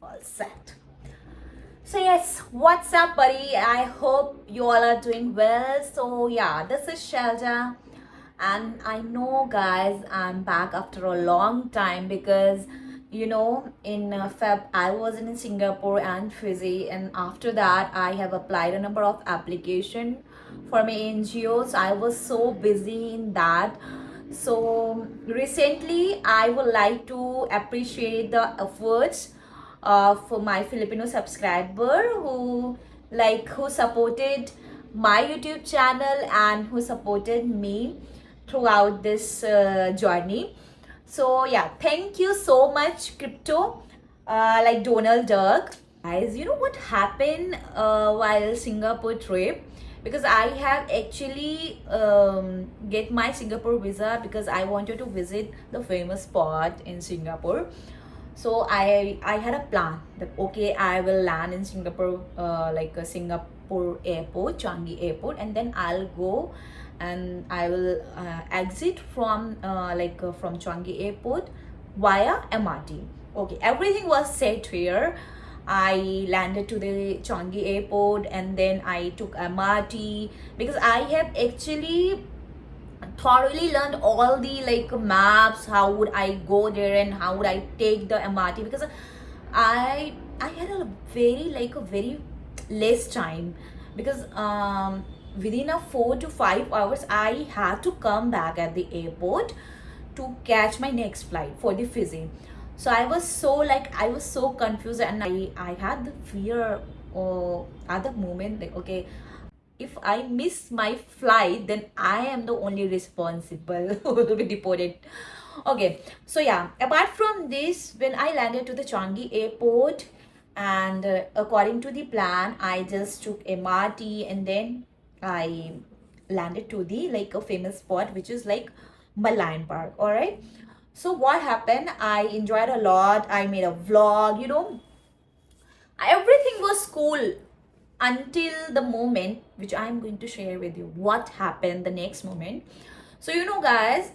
all set. So yes, what's up, buddy? I hope you all are doing well. So yeah, this is Shelja, and I know, guys, I'm back after a long time because in Feb I was in Singapore and Fiji, and after that I have applied a number of application for my NGO. So I was so busy in that. So recently, I would like to appreciate the efforts of my Filipino subscriber who supported my YouTube channel and who supported me throughout this journey. So yeah, thank you so much, crypto, like Donald Duck. Guys, you know what happened while Singapore trip? Because I have actually get my Singapore visa because I wanted to visit the famous spot in Singapore. So I had a plan that okay, I will land in Singapore, like a Singapore airport, Changi airport, and then I'll go and I will exit from Changi airport via MRT. Okay, everything was set here. I landed to the Changi airport and then I took MRT because I have actually thoroughly learned all the like maps, how would I go there and how would I take the MRT, because I had a very less time because within a 4 to 5 hours I had to come back at the airport to catch my next flight for the Fiji. So I was so confused, and I had the fear at the moment, like okay, if I miss my flight, then I am the only responsible who will be deported. Okay, so yeah, apart from this, when I landed to the Changi airport, and according to the plan, I just took MRT and then I landed to the like a famous spot which is like Malayan Park. All right. So what happened? I enjoyed a lot. I made a vlog. Everything was cool until the moment which I'm going to share with you what happened the next moment. So guys,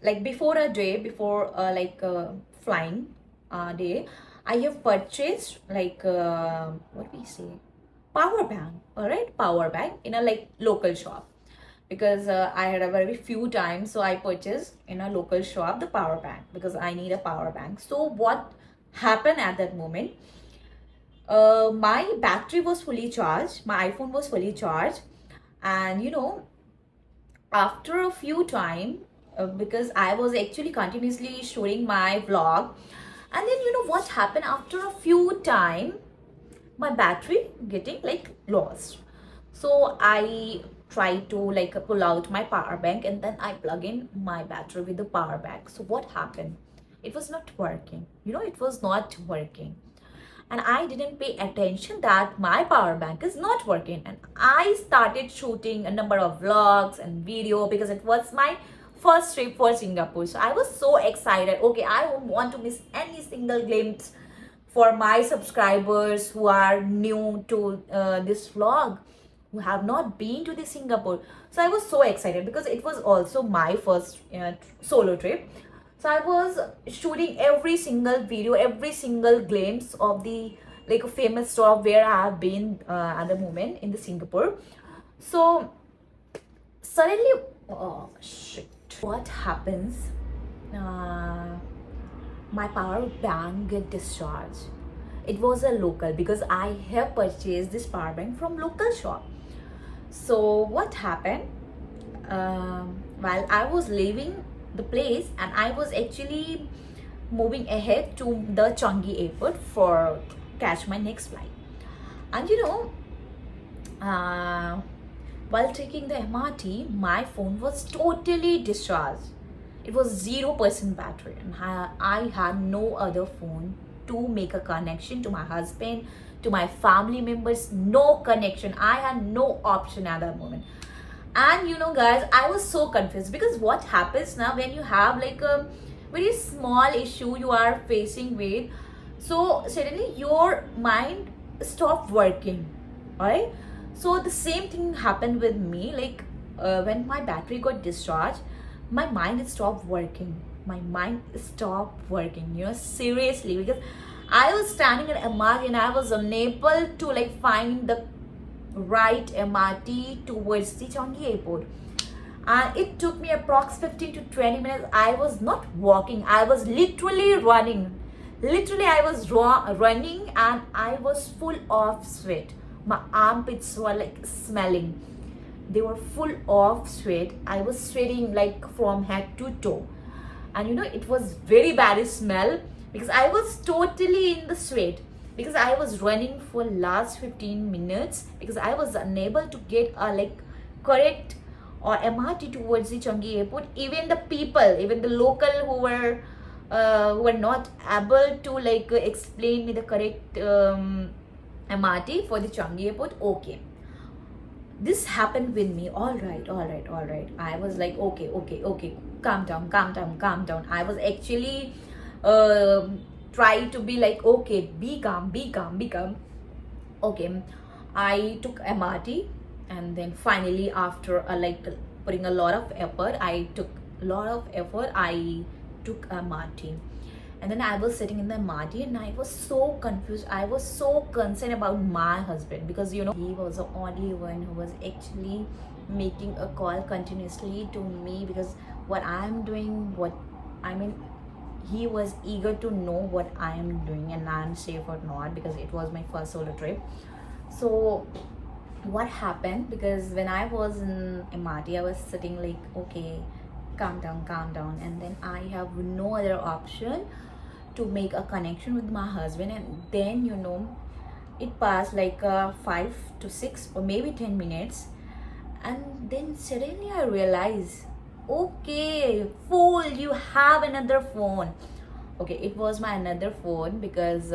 like before a day before flying day, I have purchased like what we say, power bank. All right, power bank in a like local shop, because I had a very few times, so I purchased in a local shop the power bank because I need a power bank. So what happened at that moment, my battery was fully charged, my iPhone was fully charged, and after a few time, because I was actually continuously shooting my vlog, and then what happened, after a few time my battery getting like lost. So I try to like pull out my power bank and then I plug in my battery with the power bank. So what happened, it was not working, it was not working, and I didn't pay attention that my power bank is not working, and I started shooting a number of vlogs and video because it was my first trip for Singapore. So I was so excited. Okay, I don't want to miss any single glimpse for my subscribers who are new to this vlog, who have not been to the Singapore. So I was so excited because it was also my first solo trip. So I was shooting every single video, every single glimpse of the like a famous stop where I have been at the moment in the Singapore. So suddenly, oh shit, what happens? My power bank get discharged. It was a local because I have purchased this power bank from local shop. So what happened? While I was leaving the place and I was actually moving ahead to the Changi airport for catch my next flight, and while taking the MRT, my phone was totally discharged. It was 0% battery, and I had no other phone to make a connection to my husband, to my family members. No connection. I had no option at that moment. And guys, I was so confused because what happens now when you have like a very small issue you are facing with, so suddenly your mind stopped working, right? So the same thing happened with me, like when my battery got discharged, my mind stopped working, seriously, because I was standing at MRT and I was unable to like find the right MRT towards the Changi airport. And it took me approx 15 to 20 minutes. I was not walking, I was literally running. Literally, I was running and I was full of sweat. My armpits were like smelling. They were full of sweat. I was sweating like from head to toe. And you know, it was very bad smell because I was totally in the sweat because I was running for last 15 minutes because I was unable to get a like correct or MRT towards the Changi airport. Even the people, even the local who were not able to like explain me the correct MRT for the Changi airport. Okay, this happened with me. All right, all right, all right. I was like, okay, okay, okay, calm down, calm down, calm down. I was actually try to be like, okay, be calm, be calm, be calm. Okay, I took MRT, and then finally after like putting a lot of effort, I took MRT. And then I was sitting in the MRT and I was so confused. I was so concerned about my husband because you know he was the only one who was actually making a call continuously to me because what I'm doing, what I mean, he was eager to know what I am doing and I'm safe or not because it was my first solo trip. So what happened, because when I was in MRT, I was sitting like, okay, calm down, and then I have no other option to make a connection with my husband. And then you know, it passed like 5 to 6 or maybe 10 minutes, and then suddenly I realized, okay, fool, you have another phone. Okay, it was my another phone because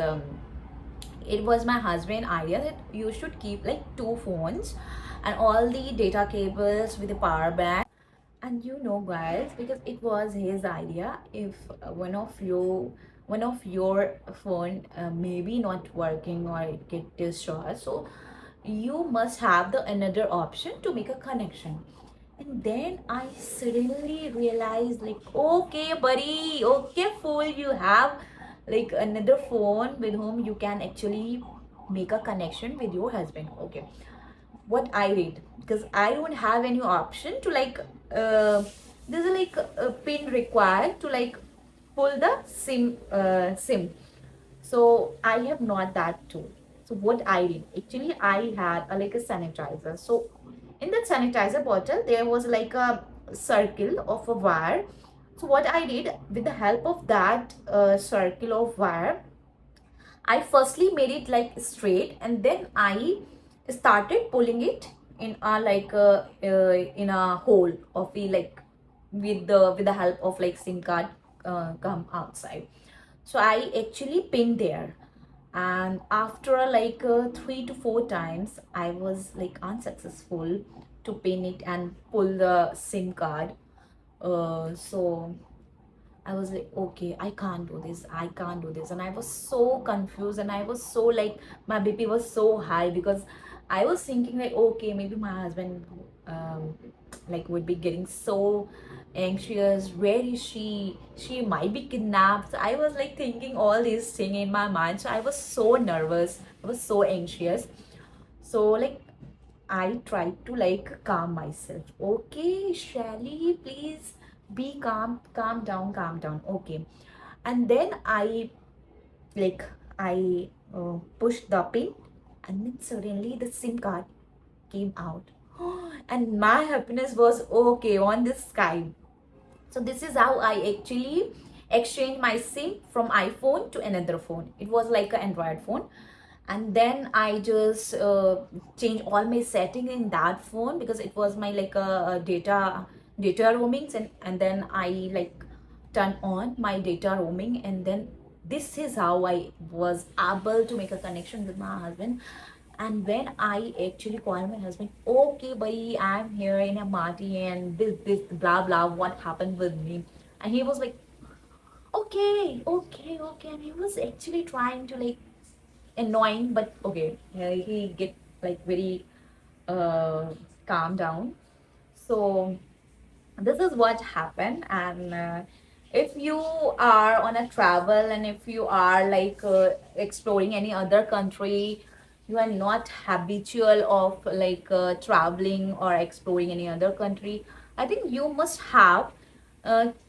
it was my husband idea that you should keep like two phones and all the data cables with the power bank. And you know guys, because it was his idea, if one of your phone maybe not working or it get destroyed, so you must have the another option to make a connection. And then I suddenly realized like, okay buddy, okay fool, you have like another phone with whom you can actually make a connection with your husband. Okay, what I did, because I don't have any option to like there's a like a pin required to like pull the sim. So I have not that tool. So what I did, actually I had a like a sanitizer. So in that sanitizer bottle there was like a circle of a wire. So what I did, with the help of that circle of wire, I firstly made it like straight, and then I started pulling it in a like in a hole of the like with the help of like SIM card come outside. So I actually pinned there, and after like 3 to 4 times I was like unsuccessful to pin it and pull the SIM card. So I was like, okay, I can't do this. I can't do this. And I was so confused and I was so like, my BP was so high because I was thinking like, okay, maybe my husband like would be getting so anxious. Where is she? She might be kidnapped. So I was like thinking all these things in my mind. So I was so nervous. I was so anxious. So like I tried to like calm myself. Okay, Shelly, please be calm, calm down. Okay. And then like I pushed the pin, and then suddenly the SIM card came out. And my happiness was okay on the sky. So this is how I actually exchanged my SIM from iPhone to another phone. It was like an Android phone. And then I just changed all my setting in that phone because it was my like a data roamings, and then I like turn on my data roaming, and then this is how I was able to make a connection with my husband. And when I actually called my husband, okay buddy, I'm here in a party and this blah blah, what happened with me? And he was like, okay, okay, okay. And he was actually trying to like annoying, but okay, he get like very uh calm down. So this is what happened, and if you are on a travel and if you are like exploring any other country, you are not habitual of like traveling or exploring any other country, I think you must have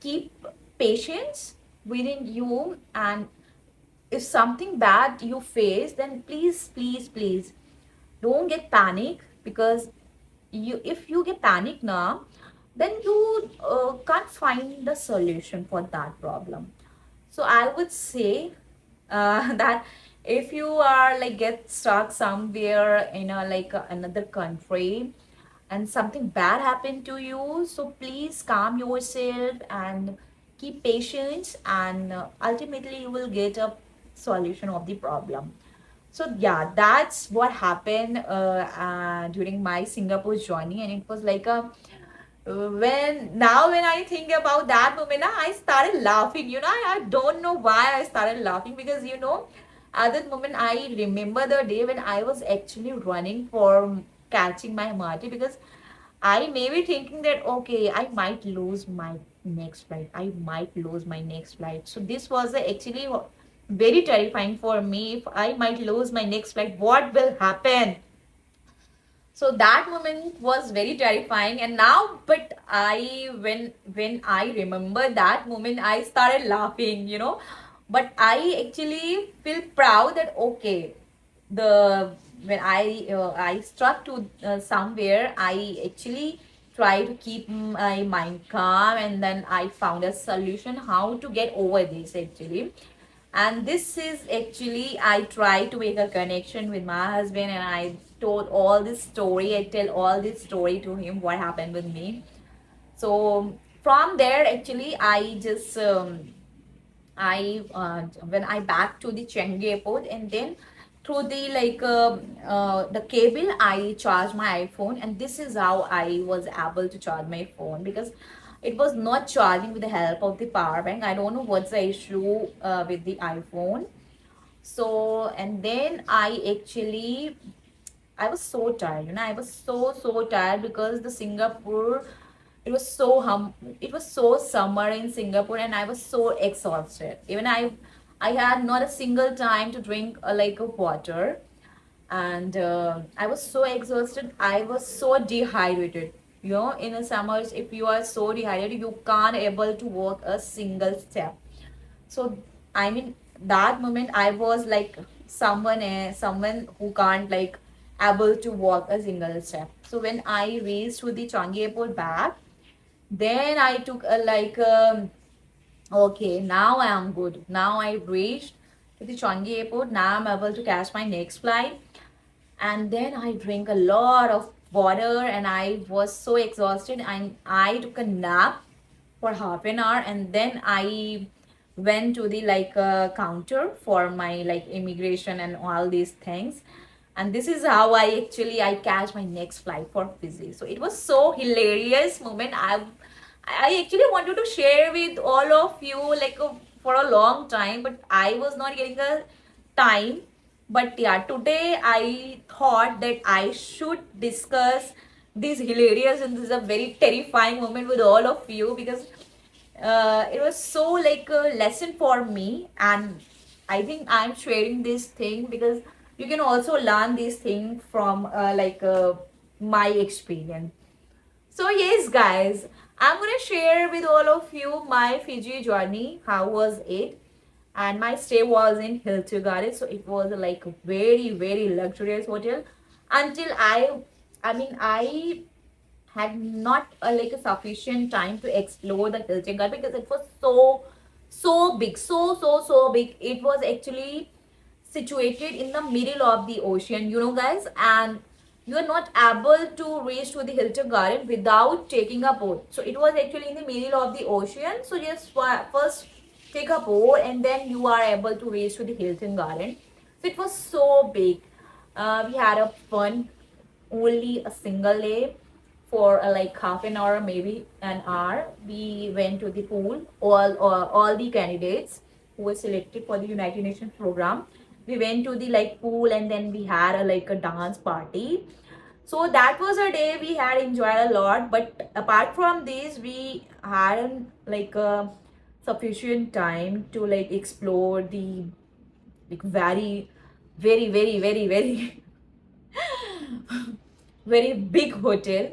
keep patience within you. And if something bad you face, then please, please, please don't get panic, because you, if you get panic now, then you can't find the solution for that problem. So I would say that if you are like get stuck somewhere in a like another country and something bad happened to you, so please calm yourself and keep patience, and ultimately you will get a solution of the problem. So yeah, that's what happened during my Singapore journey, and it was like a when I think about that moment, I started laughing. I don't know why I started laughing, because at that moment I remember the day when I was actually running for catching my MRT, because I may be thinking that okay, I might lose my next flight. I might lose my next flight. So this was actually very terrifying for me. If I might lose my next flight, what will happen? So that moment was very terrifying. And now, but I when I remember that moment, I started laughing. But I actually feel proud that okay, the when I struck to somewhere, I actually try to keep my mind calm, and then I found a solution how to get over this actually. And this is actually, I try to make a connection with my husband, and I told all this story, I tell all this story to him, what happened with me. So from there actually I just I when I back to the Changi airport, and then through the like the cable I charge my iPhone, and this is how I was able to charge my phone, because it was not charging with the help of the power bank. I don't know what's the issue with the iPhone. So and then I was so tired. I was so tired, because the Singapore, it was so it was so summer in Singapore, and I was so exhausted. Even I had not a single time to drink like a water, and I was so exhausted. I was so dehydrated. In the summers, if you are so dehydrated, you can't able to walk a single step. So I mean, that moment I was like someone who can't like able to walk a single step. So when I reached to the Changi airport back, then I took a like okay, now I am good. Now I reached to the Changi airport. Now I'm able to catch my next flight. And then I drank a lot of water, and I was so exhausted, and I took a nap for half an hour, and then I went to the like counter for my like immigration and all these things. And this is how I catch my next flight for Fiji. So it was so hilarious moment. I actually wanted to share with all of you like for a long time, but I was not getting a time. But yeah, today I thought that I should discuss this hilarious and this is a very terrifying moment with all of you, because it was so like a lesson for me, and I think I'm sharing this thing because you can also learn this thing from my experience. So yes, guys, I'm gonna share with all of you my Fiji journey. How was it? And my stay was in Hilton Garden, so it was like a very very luxurious hotel. Until I had not like a sufficient time to explore the Hilton Garden, because it was so big, so big. It was actually situated in the middle of the ocean, guys, and you are not able to reach to the Hilton Garden without taking a boat. So it was actually in the middle of the ocean. So just first take a boat, and then you are able to reach to the Hilton Garden. So it was so big. We had a fun only a single day for like half an hour, maybe an hour. We went to the pool. All the candidates who were selected for the United Nations program, we went to the like pool, and then we had a like a dance party. So that was a day we had enjoyed a lot. But apart from this, we had like sufficient time to like explore the like very very big hotel.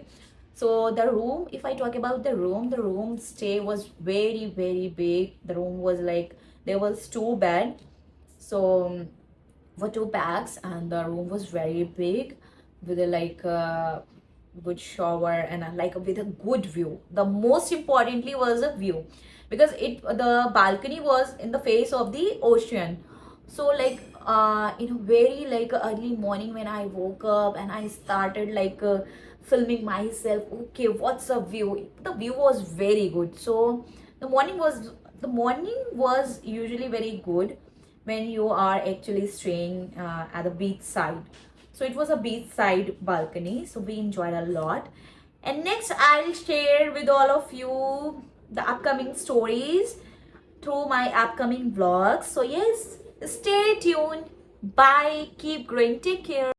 So the room, if I talk about the room stay was very big. The room was like, there was two bed, so for two packs, and the room was very big with a like good shower and like with a good view. The most importantly was a view, because it the balcony was in the face of the ocean. So like in a very like early morning when I woke up and I started like filming myself, okay, what's the view? The view was very good. So the morning was usually very good when you are actually staying at the beach side. So it was a beach side balcony, so we enjoyed a lot. And next I'll share with all of you the upcoming stories through my upcoming vlogs. So yes, stay tuned. Bye, keep growing, take care.